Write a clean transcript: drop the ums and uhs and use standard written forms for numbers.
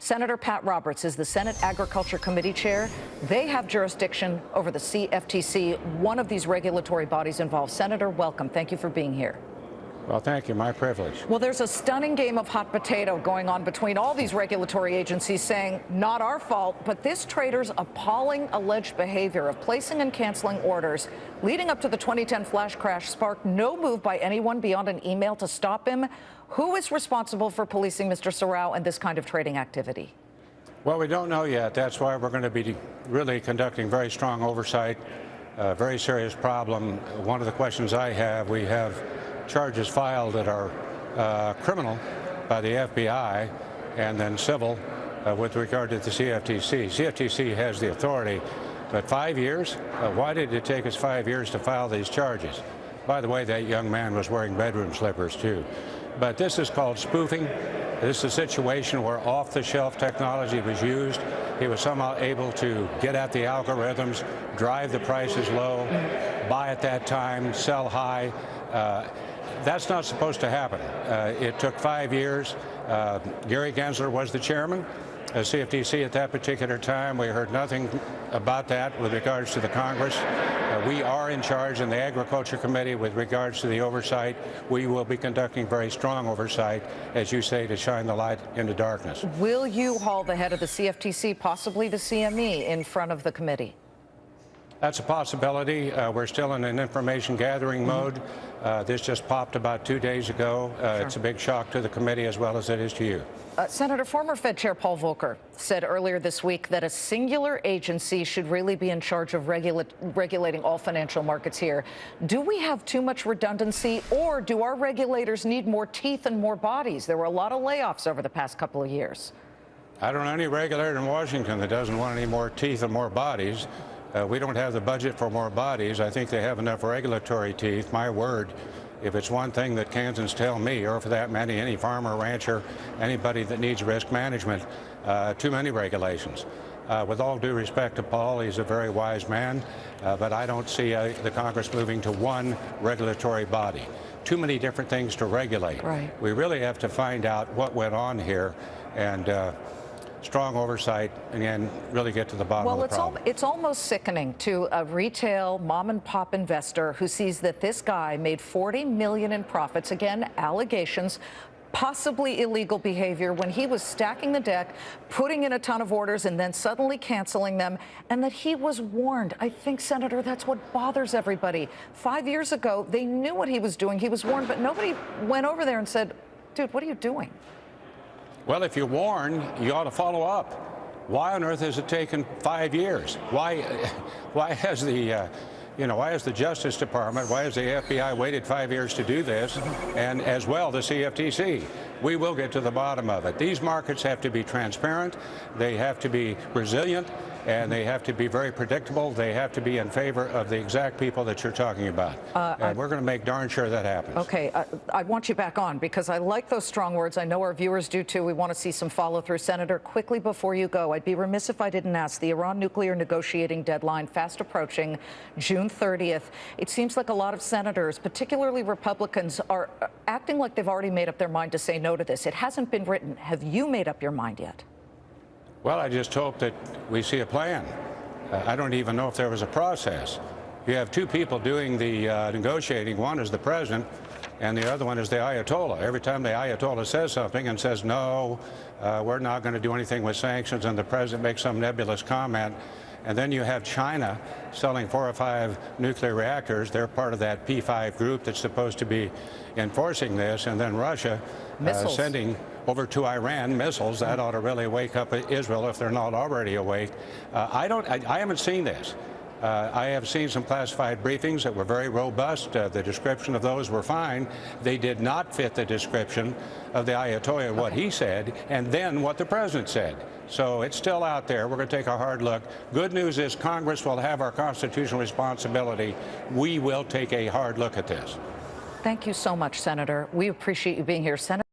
Senator Pat Roberts is the Senate Agriculture Committee chair. They have jurisdiction over the CFTC, one of these regulatory bodies involved. Senator, welcome. Thank you for being here. Well, thank you. My privilege. Well, there's a stunning game of hot potato going on between all these regulatory agencies saying, not our fault, but this trader's appalling alleged behavior of placing and canceling orders leading up to the 2010 flash crash sparked no move by anyone beyond an email to stop him. Who is responsible for policing Mr. Serrao and this kind of trading activity? Well, we don't know yet. That's why we're going to be really conducting very strong oversight. A very serious problem. One of the questions I have, we have charges filed that are criminal by the FBI and then civil with regard to the CFTC. CFTC has the authority, but 5 years? Why did it take us 5 years to file these charges? By the way, that young man was wearing bedroom slippers too. But this is called spoofing. This is a situation where off-the-shelf technology was used. He was somehow able to get at the algorithms, drive the prices low, buy at that time, sell high. That's not supposed to happen. It took 5 years. Gary Gensler was the chairman of CFTC at that particular time. We heard nothing about that with regards to the Congress. We are in charge in the Agriculture Committee with regards to the oversight. We will be conducting very strong oversight, as you say, to shine the light into darkness. Will you haul the head of the CFTC, possibly the CME, in front of the committee? That's a possibility. We're still in an information gathering mode. This just popped about 2 days ago. Sure. It's a big shock to the committee as well as it is to you. Senator, former Fed Chair Paul Volcker said earlier this week that a singular agency should really be in charge of regulating all financial markets here. Do we have too much redundancy, or do our regulators need more teeth and more bodies? There were a lot of layoffs over the past couple of years. I don't know any regulator in Washington that doesn't want any more teeth and more bodies. We don't have the budget for more bodies. I think they have enough regulatory teeth. My word, if it's one thing that Kansans tell me, or for that matter, any farmer, rancher, anybody that needs risk management, too many regulations. With all due respect to Paul, he's a very wise man, but I don't see the Congress moving to one regulatory body. Too many different things to regulate. Right. We really have to find out what went on here, and strong oversight, and really get to the bottom of the problem. Well, it's almost sickening to a retail mom-and-pop investor who sees that this guy made $40 million in profits, again, allegations, possibly illegal behavior, when he was stacking the deck, putting in a ton of orders, and then suddenly canceling them, and that he was warned. I think, Senator, that's what bothers everybody. 5 years ago, they knew what he was doing. He was warned, but nobody went over there and said, dude, what are you doing? Well, if you warn, you ought to follow up. Why on earth has it taken 5 years? Why has the Justice Department, why has the FBI waited 5 years to do this, and as well the CFTC? We will get to the bottom of it. These markets have to be transparent, they have to be resilient, and they have to be very predictable. They have to be in favor of the exact people that you're talking about. And we're going to make darn sure that happens. Okay, I want you back on because I like those strong words. I know our viewers do too. We want to see some follow through. Senator, quickly before you go, I'd be remiss if I didn't ask. The Iran nuclear negotiating deadline fast approaching, June 30th. It seems like a lot of senators, particularly Republicans, are acting like they've already made up their mind to say no to this. It hasn't been written. Have you made up your mind yet? Well, I just hope that we see a plan. I don't even know if there was a process. You have two people doing the negotiating. One is the president, and the other one is the Ayatollah. Every time the Ayatollah says something and says, no, we're not going to do anything with sanctions, and the president makes some nebulous comment, and then you have China selling 4 or 5 nuclear reactors. They're part of that P5 group that's supposed to be enforcing this, and then Russia sending over to Iran missiles. That ought to really wake up Israel if they're not already awake. I haven't seen this. I have seen some classified briefings that were very robust. The description of those were fine. They did not fit the description of the Ayatollah, what he said, and then what the president said. So it's still out there. We're going to take a hard look. Good news is Congress will have our constitutional responsibility. We will take a hard look at this. Thank you so much, Senator. We appreciate you being here. Senator